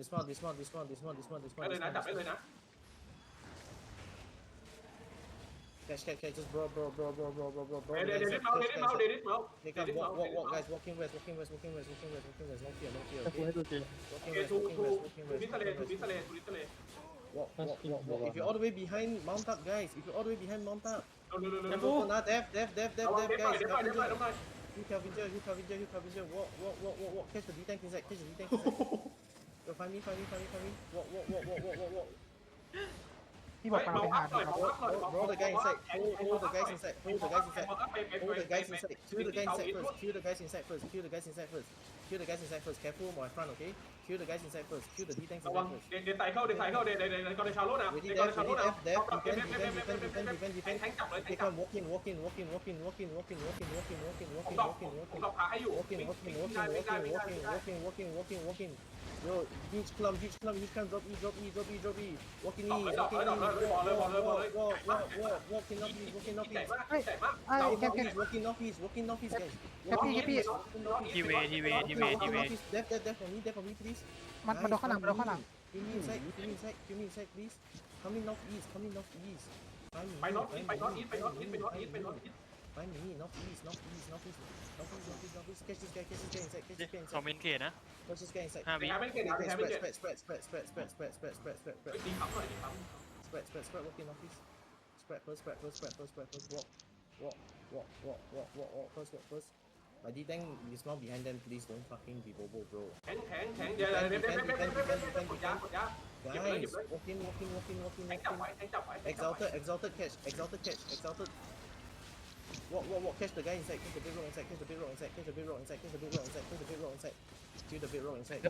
dismount ไปเลยนะจับได้เลยนะ catch just bro เดดิสเมาส์ Hey, come, walk, guys, walking west, no fear. จะกูให้ดูเจ โอเคทูดิสเลย์ Walk. If you're all the way behind, mount up, guys. If you're all the way behind, mount up. เร็ว Nah, Dev, guys. You Calvinger. Walk. Catch the D-tank inside. Yo, find me. Walk. พี่บอกเราไปหา Roll the guy inside. Hold the guys inside. Kill the guys inside first. Kill the guys inside first. Careful, my front, okay? Kill the guys inside first. Kill the D-tanks ระวัง inside first. เดี๋ยวไต่เข้าเดี๋ยวก่อนในชาโลนะ Ready, เดี๋ยวก่อนในชาโลนะ Dev. แทงจับเลย Hey, come, walk in. ผมกับขาให้อยู่ Walking. Yo, huge clump, drop E. Walking in. Walking off east. ใหญ่มาก ไอ้แคป Walking off east, guys. ทีเว Dev for me, please. มันโดนข้างหลัง Give me inside, please. Coming north east. ไปน็อตอีท Find me, north east. Catch this guy inside. คอมเมนต์เกตนะ Catch this guy inside. 5 วิ ไม่เก่ง Spread. ตีขับหน่อย Spread. Walking north east. Spread first. Walk first. My D-tank dismount behind them, please don't fucking be bobo, bro. แข็งเดี๋ยวกดยา Guys, walking. แทงจับไว้ Exalted catch. Walk. Catch the guy inside. Catch the big rock inside. Kill the big rock inside. Kill the big rock inside. Kill the big rock inside.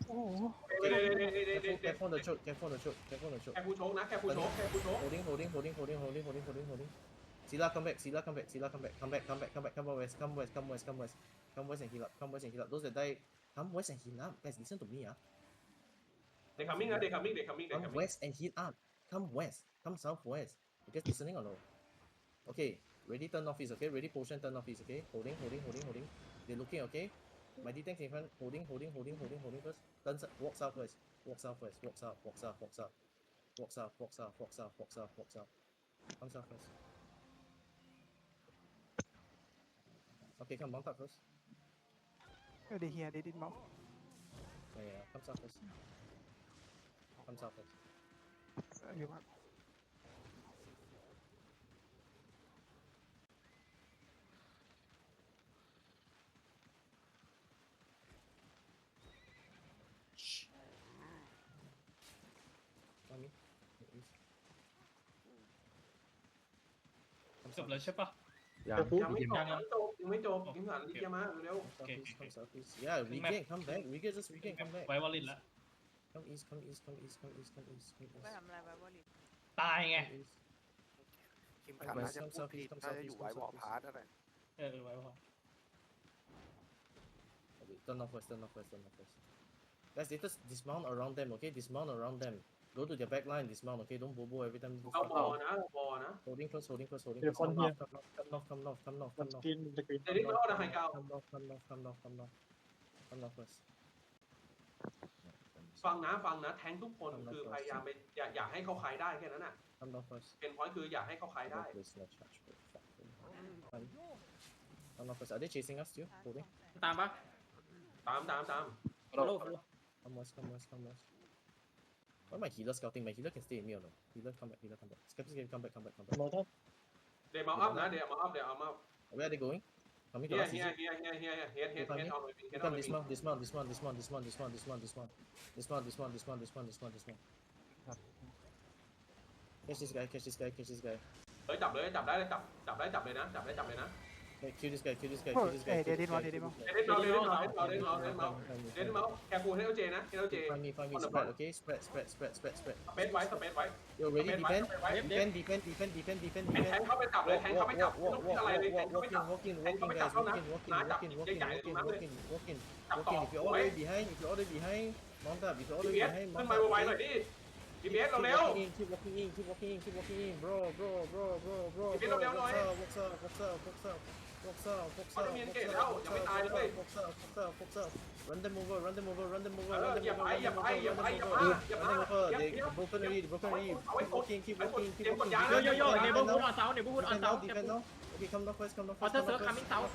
โอ้โห Careful on the choke. แค่ผู้โชคนะแค่ผู้โชค Holding. Sila, come back. Come west and heal up. Those that die, come west and heal up. Guys, listen to me, ah. เด็กคัมมิ่ง Come west and heal up. Come southwest. You guys listening or no? Okay, ready turn off east, okay? Ready potion turn off east, okay? Holding. They're looking, okay? My D-tanks in front. Holding first. Turn walk southwest. Walk south. Come southwest. Okay, come mount up first. เดี๋ยวเฮียเดดินเมาส์ Yeah. Come southwest. อยู่มา Find me. จบแล้วใช่ปะ ยังไม่จบยิงหันลิเกียมาเร็ว Come southeast. Yeah, regain. Come back. Just regain. Come back. ไว้วอลลินละ Come east. ไปทำอะไรไปวอลลี ตายไง คิมขันน่าจะพูดผิดน่าจะอยู่ไว้บอกพาร์ทอะไร ไว้พอ Turn northwest. Guys, they just dismount around them, okay? Go to their back line, dismount, okay? Don't bobo every time. เอาบอนะ Holding close. Come north. กินตะกิน เดี๋ยวนี้ไม่เอานะไฮเกา Come north first. ฟังนะแทงทุกคนคือพยายามไปอย่าให้เขาคลายได้แค่นั้นน่ะ Come north first. เป็นพอยต์คืออย่าให้เขาคลายได้ Come north first. Are they chasing us still? Holding. ตามปะ ตาม Come west. Why my healer scouting? My healer can stay in me or no? Healer come back. Skeptic, come back. มองท่าน เดี๋ยวมาอัพนะเดี๋ยวมาอัพ Where are they going? Coming to here us. Come dismount. Catch this guy. เฮ้ยจับเลยนะ Okay, kill this guy. เดี๋ยวดินเมาส์ เดนเมาแค่กูให้เจนะให้เจ Find me. Spread, okay? Spread. สเปซไว้ Yo, ready? Defend.แทงเข้าไปจับเลยไม่ต้องคิดอะไรเลย Walking, guys. Walking. If you're all the way behind, mount up.ขึ้นมาไวหน่อยดิDPS เร็ว Keep walking in, bro. DPS เร็วหน่อย What's up? Walk south, walk Có south, miếng walk kể south, đâu, walkอย่าไป south, ตาย walk เลย south, walk south, walk south, walk south. Run them over, run them over, run them over, เอ run อ them อย่า over, ไป run อย่า them ไป over, อย่า run ไป them อย่า over. มาอย่า Run มา them over. เดี๋ยว They เดี๋ยว broken already, broken already. เอาไว้ Keep กด walking, keep ไอ้กด walking, keep เตรียมกด walking. ยา Yo นะ yo yo, Defend neighborhood now. on south, neighborhood on Defend now, south. defend now. Okay, come north west, come north west. Water Come north circle west, coming come south.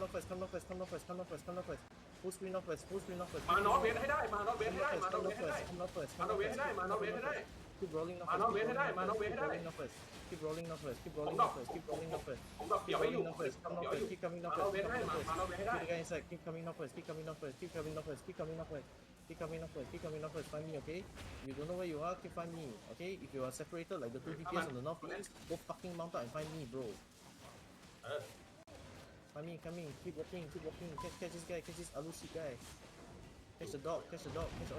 north west. Come north west, come north west, come north west, come north west, come north west. Full screen north west, full screen north west. มานอตเวทให้ได้มานอตเวท Come ให้ได้ north มา west, นอต come เวท north ให้ได้ west, come north west, มานอตเวทให้ได้มานอตเวทให้ได้ Keep rolling north Manor west, west ให้ได้ Manor west ให้ได้ rolling north west. Keep rolling north west, keep ผม rolling ดอก north west, keep rolling north west. ผมดอกเกี่ Keep ยวให้อยู่ rolling north west, come เกี่ยว north ให้อยู่ west, keep coming มา north นอต west, เวท keep ให้ coming มา north west. นอตเวทให้ได้ Keep the guy inside, keep coming north west, keep coming north west, keep coming north west, keep coming north west, keep coming north west, keep coming north west. Find me, okay? You don't know where you are, keep find me, okay? If you are separated like the two DPS on the northeast, go fucking mount up and find me, bro. เออ Find me, coming, keep walking, catch this guy, catch this alu shit guy. Catch the dog, catch all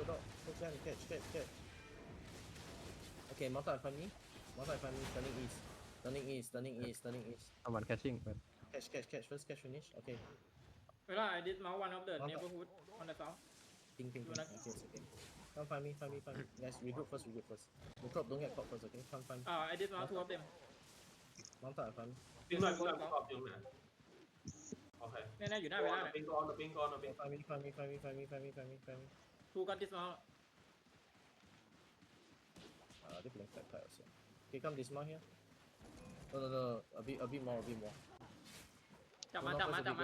the dog, catch them, catch. Okay, mount up and find me, turning east, turning east. Someone catching, man. Catch, first catch finish, okay. Well, I did my one of the neighborhood on the south. Ping, okay, it's okay. Come find me. Guys, regroup first. The crop don't get caught first, okay? Come find me. I did my two of them. Mount up and find me. ปิงหน่อยปิงหน่อยขอบอยู่ไหนโอเค แน่ๆอยู่หน้าเวลาเนี่ย ปิงก่อนปิงก่อนปิง Find me. Two got this now. They playing flat pie also. Okay, come dismount here. No. A bit more. จับมา Go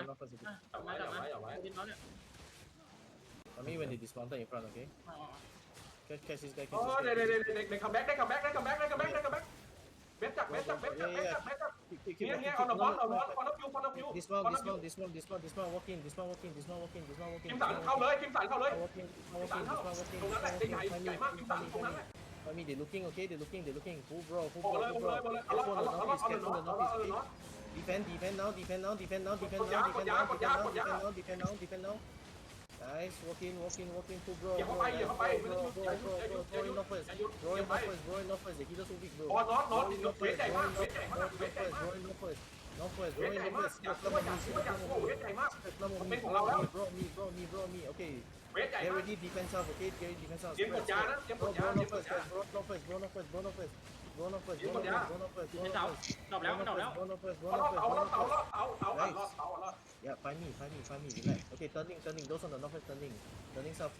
north first a bit. จับไว้จับไว้จับไว้ ดินเขาเนี่ย I mean when they dismounted in front, okay? Catch this guy, โอ้เด็กคัมแบ็กได้คัมแบ็กเบสจับเงี้ยon the ball on the view Dismount, walking. คิมสันเข้าเลย Walking. ตรงนั้นแหละใหญ่มากคิมสันตรงนั้นแหละ I mean, they're looking, okay? They're looking. Full bro. โอ้เลยเอาละ Defend now. Defend now. Guys, walking. Full bro. Rolling northwards. The healers will weak, bro. บอลน็อตเวทใหญ่มากเวทใหญ่มากเวทใหญ่มาก Rolling northwards. เวทใหญ่มากอยากรู้ว่าอยากเวทใหญ่มาก Bro, me. Okay. เวทใหญ่ Get มาก ready, defense up, okay? Get ready, defense up. เตรียมกดยานะเตรียมกดยา Bro, northwards. Yeah, find me. Relax. Okay, turning. Those on the northwest turning. Turning south.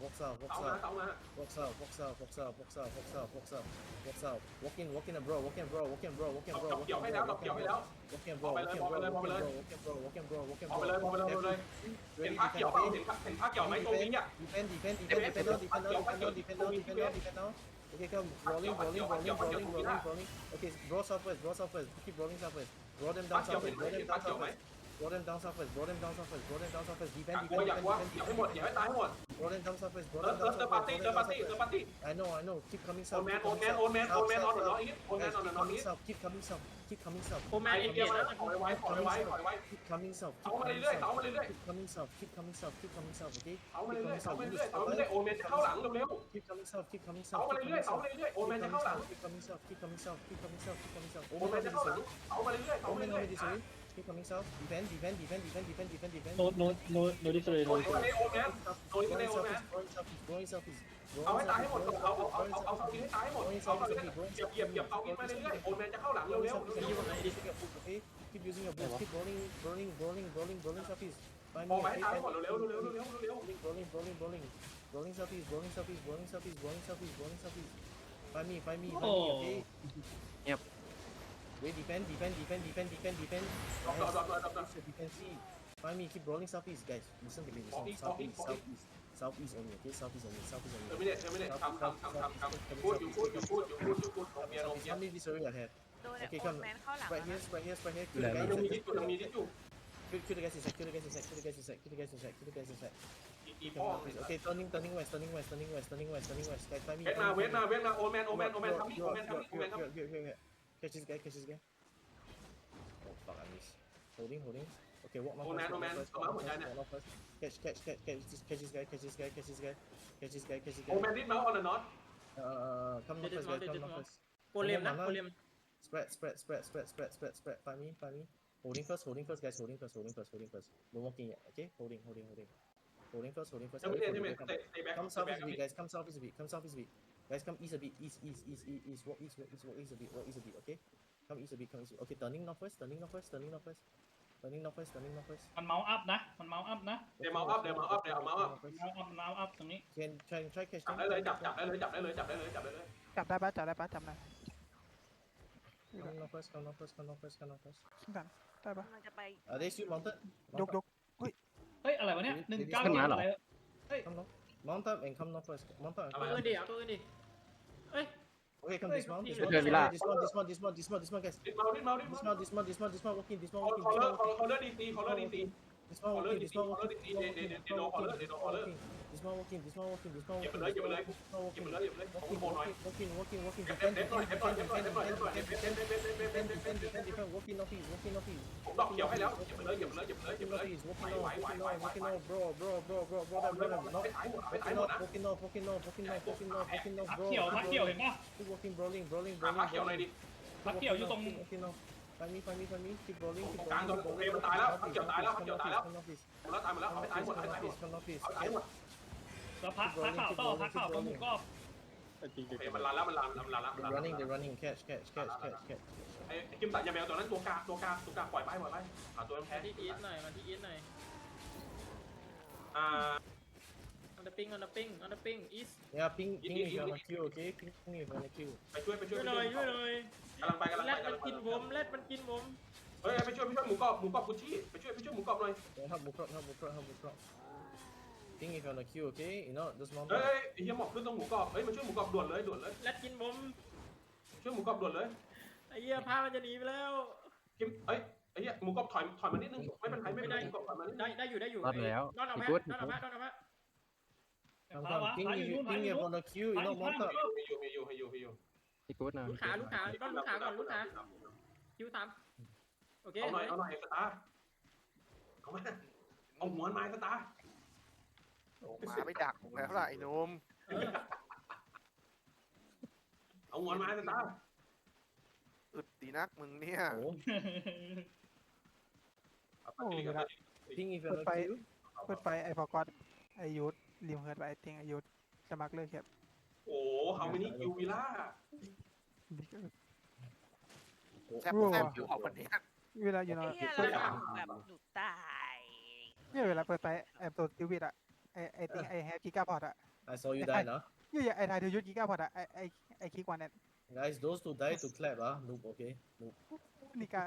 Walk south. เอามา Walk south. Walking, bro.เกี่ยวให้แล้วเกี่ยวให้แล้ว Walking, bro. เห็นพักเกี่ยวไหมตรงนี้อ่ะ Defend now. Okay, come. Rolling. Okay, roll southwest. Keep rolling southwest. Roll them down southwest. Roll them down southwest. Defend. อย่าให้หมดอย่าให้ตายให้หมด Roll them down southwest. เจอปาร์ตี้ I know. Keep coming โอน south. แมนออนเดอะน็อตอีกโอนแมนออนเดอะน็อตอีก Keep coming south. โคแมน ไอ้ อิน เดี เดี ย ย มาถอยไว้ Keep coming south. เอามาเรื่อย Keep coming south. Okay? โอนแมนจะเข้าหลังเร็ว Keep coming south. เอามาเรื่อยโอนแมนจะเข้าหลัง Keep coming south. โอนแมนจะเข้าหลังเอามาเรื่อย Keep coming south. Defend. No disarray, โอนsouthเอาให้ตายให้หมดเอาเซาอินให้ตายให้หมดเหยียบเอาอินมาเรื่อยโอนแมนจะเข้าหลังเร็ว Okay? Keep using your boots. Keep rolling southeast. Find มอง me. มาให้ตายให้หมดเร็ว Rolling southeast. Find me. Okay? Yep. Wait, defend. Defend. Find me. Keep rolling southeast, guys. Listen to me. Southeast only. Okay? Southeast only. เทอร์มิเนตทำพูดอยู่เมีย Find me this area ahead. โดนโอนแมนเข้าหลัง Right here. Kill แล้ว the มี guys ดิจูมีดิจู Kill the guys inside. Kill the guys inside. อีพ่อ Okay, turning west. Guys, find me. เวทมาโอนแมนทำนี่ Catch this guy. Oh fuck, I missed. Holding. Okay, walk Oh, man, north first. Catch this guy. โอนแมนดิสเมาส์ออนเดอะน็อต Come north first, guys. Come north first. โคเลียมนะโคเลียม Spread. Find me. Holding first, guys. Holding first. Don't walk in yet, okay? Holding first. เทอร์มิเนตเตะแบ็ค Come south is weak, guys. Come south is weak. Guys, come east a bit. East. Walk east a bit. Okay? Come east a bit, come east. Okay, turning northwest, turning northwest, turning northwest. Turning northwest, turning northwest. มันเมาส์อัพนะมันเมาส์อัพนะ เดี๋ยวเมาอัพเดี๋ยวเมาอัพเดี๋ยวเมาอัพ เมาส์อัพเมาส์อัพตรงนี้ Can try catch จับ them. ได้เลยจับได้เลยจับได้เลยจับได้เลยจับได้เลย จับได้ปะจับได้ปะจับได้ Come northwest, come northwest, come northwest, come northwest. ขึ้นกันได้ปะ กำลังจะไป Are they still mounted? ยก เฮ้ยอะไรวะเนี่ย19 ขึ้นมาเหรอ อะไร Come north. Mount up and come northwest. Mount up. ตัวอื่นดิเอาตัวอื่นดิเอ้ย Okay, come dismount. Hey, Dismount, Hey, Villa. dismount, dismount, dismount, dismount, dismount, guys. ดิสมาดิสมาดิสมา Dismount, dismount, dismount, dismount. Walk in, dismount, ค walk in, อลเลอ dismount, ร์คอลเลอร์ดีซีคอลเลอร์ดีซี dismount, walk in, dismount, walk in, dismount, walk in, dismount, walk in, dismount, walk in, dismount, walk in, dismount, walk in, dismount, เก็บ walk ไป in, เลย dismount, เก็บไป walk เลย in, เก็บไปเลยเก็บไปเลย walk in, walk in, walk in, walk in, เก็บ defend, เด็ดหน่อย defend, เด็ดหน่อย defend, เด็ดหน่อย defend, เด็ดหน่อย defend, เด็ดหน่อยเด็ด defend, เด็ดเด็ดเด็ดเด็ด defend, defend, defend, walk in office, walk in office. ผมดอกเขียวให้แล้วเก็บไปเลยเก็บไปเลยเก็บไปเลยเก็บไปเลย Walking ไหว office, ไหว walking ไหว off, ไหว walking ไหว off, bro, bro, bro, bro, bro, เอา bro, เลย bro, ไปตายหมดไปตายหมดนะ walking off, walking off, walking off, walking off, walking off, พัก bro. เขียวพักเขียวเห็นปะ Keep walking, brawling, brawling, พั brawling, กเขียวหน่อยดิ พักเขียวอยู่ตรง walking off. Find me, find me, find me. Keep brawling, keep กลาง brawling, โด keep นเอ brawling. มันตายแล้วพักเขียวตายแล้วพัก Come เขียวตายแล้ว office, come office, หมดแล้วตายหมดแล้วเอาไปตายหมดเอาไปตายหมด come office, come office. เอาตายหมด แล้วพักข่าวต่อพักข่าวตรงหมู่กอบ โอเคมันลันแล้วมันลันมันลันแล้ว They're running, they're running. Catch, catch, catch, catch, catch. ไอ้กิมตัดยาแมวตัวนั้นตัวกลางตัวกลางตัวกลางปล่อยไปปล่อยไปหาตัวแพ้ มาที่อีทหน่อยมาที่อีทหน่อย อ่า on the ping on the ping on the ping east Yeah, ping, ping if you wanna kill, okay? Ping if you wanna kill. ไปช่วย ช่วยหน่อยช่วยหน่อย กำลังไปกำลัง แร ไป ดมันกินผมแรดมันกินผม เฮ้ยไปช่วยหมูกรอบกุชชี่ไปช่วยหมูกรอบหน่อย Yeah, help Mukrok, help Mukrok, help Mukrok. Ping if you wanna kill, okay? You know, just mount เฮ้ up. ยเฮียหมอกขึ้นตรงหมูกรอบเฮ้ยมาช่วยหมูกรอบด่วนเลย แรดกินผม ช่วยหมูกรอบด่วนเลย ไอ้เหี้ยพามันจะหนีไปแล้ว กิมเอ้ยไอ้เหี้ยหมูกรอบถอยมานิดนึงไม่เป็นไรไม่เป็นไรหมูกรอบถอยมานิดนึง ได้อยู่ รอดแล้ว นอนเอาแพ้ good นอนเอาแพ้นอนเอาแพ้ Come, พาวะ come. Ping พา if อยู่ you นู่นพา ping อยู่ if you นู่น wanna kill, you know, mount up. มีอยู่ ที่กูดนะ ลูกขาลูกขาต้องลูกขาก่อนลูกขาคิว3โอเค เอาหน่อยสตาร์เอามาเอาหัวไม้สตาร์ โอ้หมาไปดักผมแล้วล่ะไอ้หนุ่ม เออ เอาหัวไม้สตาร์ อึดดีนักมึงเนี่ย Oh, ทิ้ง ping if you wanna Goodbye. kill. เปิดไฟไอ้พอกอดไอ้ยุทธริมเฮิร์ดไว้ไอ้ติงไอ้ยุทธจะมักเลิกครับ โอ้เฮามินิคิววิล่า แซบอยู่ออกวันนี้ เวลาอยู่นอน เนี่ย เปิด เราแบบหนูตาย เนี่ยเวลาเปิดไฟไอ้ตัวติวิตอะไอ้ติงไอ้แฮปกิกาพอดอะ I saw you die now. เนี่ยไอ้ไทยเธอยุทธกิกาพอดอะไอ้คิกวันเนี่ย Guys, those two die to clap, ah. Noob, okay? Noob. นี่กา